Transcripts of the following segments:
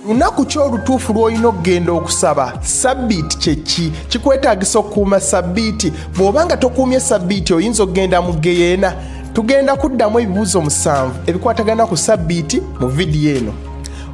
Lunaku ki olutuufu lw'olina okugenda okusaba? Ssabbiiti kye ki? Kikwetaagisa okukuuma ssabbiiti? Bw'oba nga tokuumye ssabbiiti oyinza okugenda mu geyeena. Tugenda kuddamu ebibuuzo 7 ebikwatagana ku ssabbiiti mu vidiyo eno.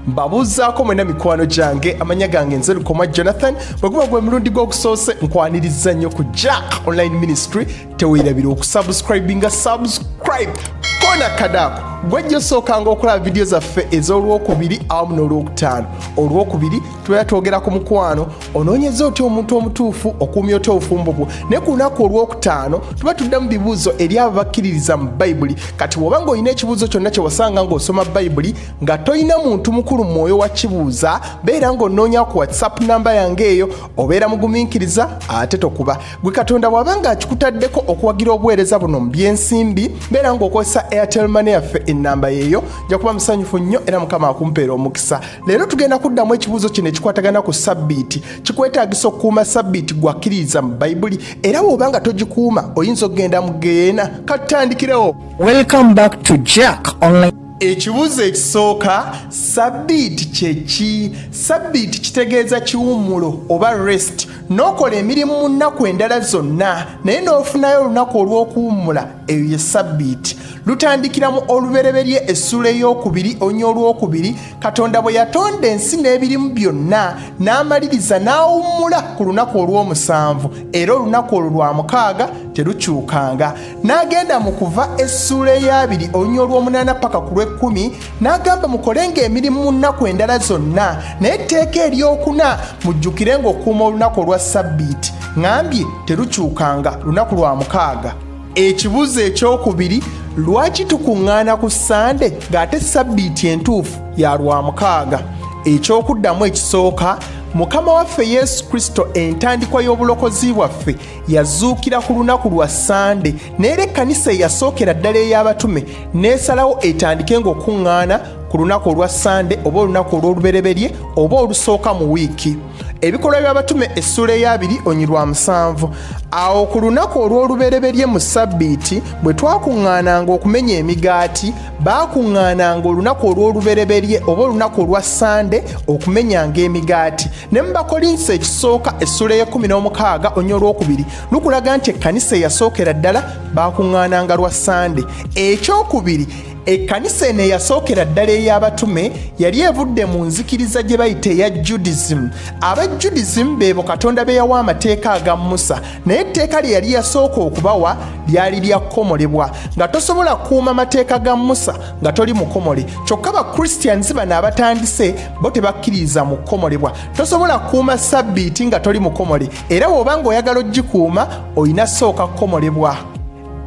Mbabuuzaako mwena mikwano gyange, amanya gange nze Lukomwa Jonathan. Bwe guba gwe mulundi gw'okusoose nkwaniriza nnyo ku Jack Online Ministry. Teweerabira okusubscribinga, subscribe kona kadaako gwejja osookanga okulaba vidiyo zaffe ez'olwokubiri awamu n'olwokutaano. Olwokubiri tubeera twogera ku mukwano, onoonyeza otya omuntu omutuufu, okuumya otya obufumbo bwo. Naye ku lunaku olwokutaano tuba tuddamu bibuuzo eri abo bakkiririza mu Bayibuli. Kati bw'oba ng'olina ekibuuzo kyonna kye wasanga ng'osoma Bayibuli nga toyina muntu mukulu mu mwoyo wa kibuuza, beera ng'onnoonya ku WhatsApp namba yange eyo, obeera mugumiikiriza ate tokuba. Gwe Katonda bw'aba nga akikutaddeko okuwagira obuweereza buno mu by'ensimbi, beera ng'okozesa Airtel Money yaffe ennamba yeeyo. Nja kuba musanyufu nnyo era Mukama akumpeera omukisa. Leero tugenda kuddamu ekibuuzo kino ekikwatagana ku ssabbiiti. Kikwetaagisa okukuuma ssabbiiti gwakkiririza mu Bayibuli, era bw'oba nga togikuuma oyinza okugenda mu geyeena. Katutandikirewo. Welcome back to Jack Online. Ekibuuzo ekisooka, ssabbiiti kye ki? Ssabbiiti kitegeeza kiwummulo oba rest. N'okola emirimu mu nnaku endala zonna naye n'ofunayo olunaku olw'okuwummula, eyo ye ssabbiiti. Lutandikira mu olubereberye essula ey'okubiri onnya olwokubiri. Katonda bwe yatonda ensi n'ebirimu byonna n'amaliriza n'awummula ku lunaku olw'omusanvu, era olunaku olwo lwa mukaaga terukyukanga. N'agenda mu Kuva essula ey'abiri onnya olw'omunaana paka ku lw'ekkumi n'agamba mukolenga emirimu mu nnaku endala zonna, naye etteeka eryokuna mujjukire ng'okuuma olunaku olwa ssabbiiti, ngambye terukyukanga lunaku lwa mukaaga. Ekibuuzo ekyokubiri, lwaki tukuŋŋaana ku Sande ng'ate ssabbiiti entuufu ya lwa mukaaga? Ekyokuddamu ekisooka, Mukama waffe Yesu Kristo entandikwa y'obulokozi bwaffe yazuukira ku lunaku lwa Sande, n'era ekkanisa eyasookera ddala ey'abatume n'esalawo etandike ng'okuŋŋaana ku lunaku olwa Sande oba olunaku olw'olubereberye oba olusooka mu wiiki. Ebikolwa by'abatume essula ey'abiri onyi lwa 7. Awo ku lunaku olw'olubereberye mu ssabbiiti bwe twakuŋŋaananga okumenya emigaati, baakuŋŋaananga olunaku olw'olubereberye oba olunaku olwa Sande okumenyanga emigaati. Ne mu Bakolinso ekisooka essula y'e16 onnya olwokubiri lukulaga nti ekkanisa eyasookera ddala baakuŋŋaananga lwa Sande. Ekyokubiri, ekkanisa eno eyasookera ddala ey'abatume yali evudde mu nzikiriza gye bayita eya Judaism. Aba Judaism beebo Katonda be yawa amateeka aga Musa, naye etteeka lye yali yasooka okubawa lyali lya kukomolebwa, nga tosobola kukuuma mateeka ga Musa nga toli mukomole. Kyokka ba Christians bano abatandise bo tebakkiriza mu kukomolebwa. Tosobola kukuuma ssabbiiti nga toli mukomole, era bw'oba ng'oyagala oggikuuma oyina sooka kukomolebwa.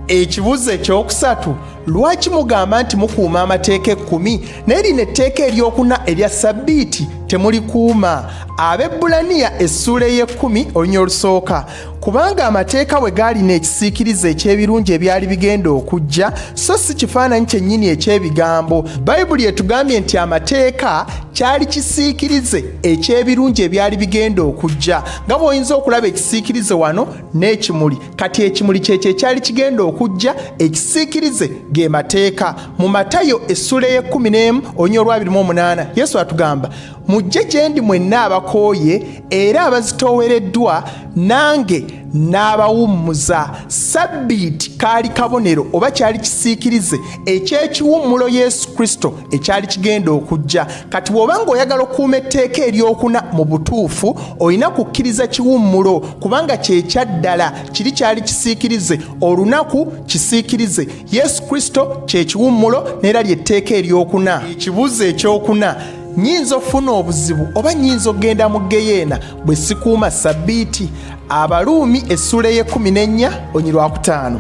Ekibuuzo ekyokusatu, lwaki mugamba nti mukuuma amateeka 10 naye lino etteeka eryokuna erya ssabbiiti temulikuuma? Ab'Ebbulaniya essula ey'e10 olunya olusooka. Kubanga amateeka bwe gaalina ekisiikirize eky'ebirungi ebyali bigenda okujja, so si kifaananyi kyennyini eky'ebigambo. Bayibuli etugambye nti amateeka kyali kisiikirize eky'ebirungi ebyali bigenda okujja. Nga bw'oyinza okulaba ekisiikirize wano n'ekimuli, kati ekimuli kyekyo ekyali kigenda okujja, ekisiikirize ge mateeka. Mu Matayo essula ey'e11 olunya olw'28 Yesu atugamba, mujje gye ndi mwenna abakooye era abazitoowereddwa, nange n'abawummuza. Ssabbiiti kaali kabonero oba kyali kisiikirize eky'ekiwummulo Yesu Kristo ekyali kigenda okujja. Kati bw'oba ng'oyagala okukuuma etteeka eryokuna mu butuufu olina kukkiriza kiwummulo, kubanga kyekyaddala kiri kyali kisiikirize, olunaku kisiikirize, Yesu Kristo kye kiwummulo n'era ly'etteeka eryokuna. Ekibuuzo ekyokuna, nnyinza okufuna obuzibu oba nnyinza okgenda mu geyeena bwe sikuuma ssabbiiti? Abaluumi essula ey'e14 onyi lwa 5.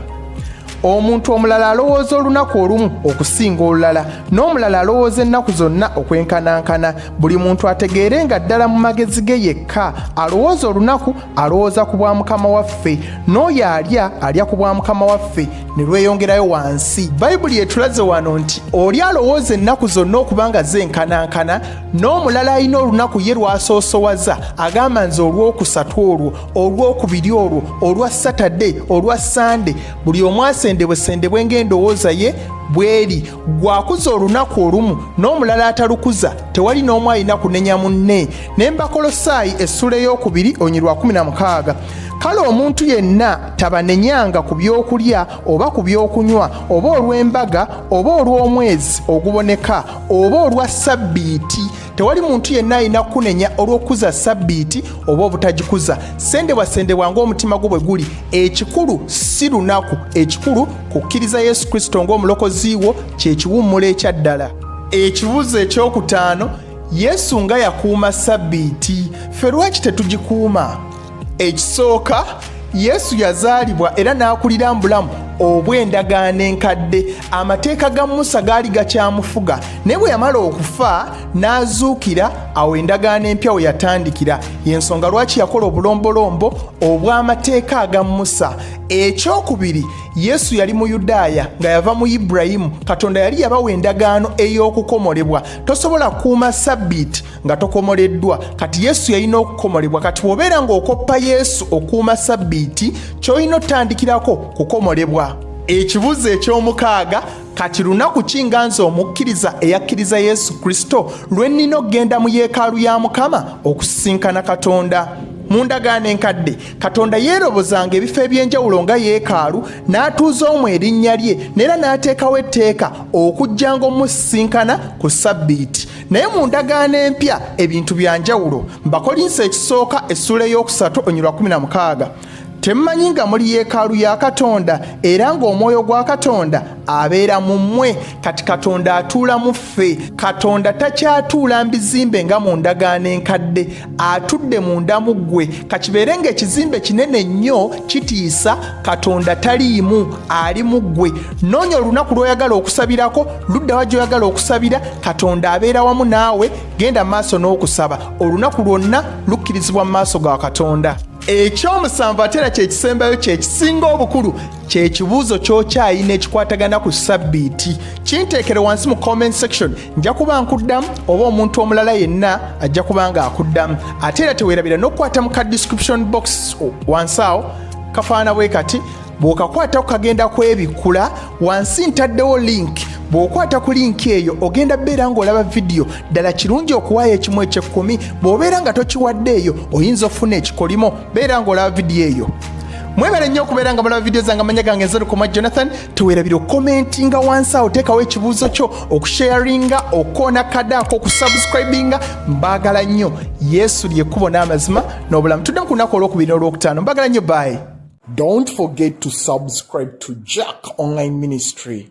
Omuntu omulala alowooza olunaku olumu okusinga olulala, n'omulala alowooza ennaku zonna okwenkanankana. Buli muntu ategeere nga ddala mu magezi ge yekka alowooza olunaku alowooza ku bwa Mukama waffe, n'oyo alya ku bwa Mukama waffe ne lweyongerayo wansi. Bayibuli etulaze wano nti oli alowooza ennaku zonna okuba nga zenkanankana, n'omulala alina olunaku ye lwasoosowaza agamba nze olw'okusatu olwo, olw'okubiri olwo, olwa Saturday, olwa Sunday. Buli omu asendebwesendebwe ng'endowooza ye bweri gwakuza olunaku olumu n'omulala atalukuza tewali n'omu alina kunenya munne. ne Bakolosaayi essula ey'okubiri onyirwa 16. kale omuntu yenna tabanenyanga ku byokulya oba ku byokunywa oba olw'embaga oba olw'omwezi oguboneka oba olwa ssabbiiti. tewali muntu yenna alina kunenya olw'okukuza ssabbiiti oba obutagikuza. sendebwa ng'omutima gwo bwe guli. ekikulu si lunaku, ekikulu kukkiriza Yesu Kristo ng'omulokozi wo, kye kiwummulo ekyaddala. ekibuuzo ekyokutaano, Yesu nga yakuuma ssabbiiti, ffe lwaki tetugikuuma? ekisooka, Yesu yazaalibwa era n'akulira mu bulamu obw'endagaano enkadde. amateeka ga Musa gaali gakyamufuga, naye bwe yamala okufa n'azuukira, awo endagaano empya we yatandikira. y'ensonga lwaki yakola obulombolombo obw'amateeka aga Musa. ekyokubiri, Yesu yali Muyudaaya nga yava mu Ibulayimu. Katonda yali yabawa endagaano ey'okukomolebwa. tosobola kuuma ssabbiiti nga tokomoleddwa. kati Yesu yalina okukomolebwa. kati bw'obeera ng'okoppa Yesu okuuma ssabbiiti, ky'olina otandikirako kukomolebwa. ekibuuzo eky'omukaaga, kati lunaku ki nga nze omukkiriza eyakkiriza Yesu Kristo lwe nnina okgenda mu yeekaalu ya Mukama okusisinkana Katonda? mu ndagaano enkadde, Katonda yeerobozanga ebifo eby'enjawulo nga yeekaalu, n'atuuza omwo erinnya lye, n'era n'ateekawo etteeka okujjanga omusisinkana ku ssabbiiti. naye mu ndagaano empya ebintu bya njawulo. Bakolinso ekisooka essula ey'okusatu onyirwa 16. temmanyi nga muli yeekaalu ya Katonda era ng'omwoyo gwa Katonda abeera mu mmwe? kati Katonda atuula mu ffe. Katonda takyatuula mu bizimbe nga mu ndagaano enkadde, atudde munda mu ggwe. kakibeere ng'ekizimbe kinene nnyo kitiisa, Katonda taliimu, ali mu ggwe. noonya olunaku lw'oyagala okusabirako, ludda wa gy'oyagala okusabira, Katonda abeera wamu naawe. genda mu maaso n'okusaba, olunaku lwonna lukkirizibwa mu maaso ga Katonda. ekyomusanvu ate era kyekisembayo kyekisinga obukulu, kye kibuuzo ky'okyayina ekikwatagana ku ssabbiiti. kinteekere wansi mu comment section, nja kuba nkuddamu oba omuntu omulala yenna ajja kuba nga akuddamu. ate era teweerabira n'okukwata mu ka description box wansi awo kafaana bwe kati. bw'okakwata kagenda kwebikkula, wansi ntaddewo link. bw'okwata ku linki eyo ogenda beera ng'olaba vidiyo. ddala kirungi okuwaayo ekimu eky'ekkumi. bw'obeera nga tokiwaddeeyo oyinza ofuna ekikolimo. beera ng'olaba vidiyo eyo. mwebale nnyo okubeera nga mulaba vidiyo zange. amanya gange Nzarukoma Jonathan. teweerabira okukomentinga wansi awo, teekawo ekibuuzo kyo, okusharinga, okoona kadaako, okusubscribinga. mbaagala nnyo. Yesu ly'ekkubo n'amazima n'obulamu. tudde ku lunaku olwokubiri n'olwokutaano. mbaagala nnyo. bye. Don't forget to subscribe to Jack Online Ministry.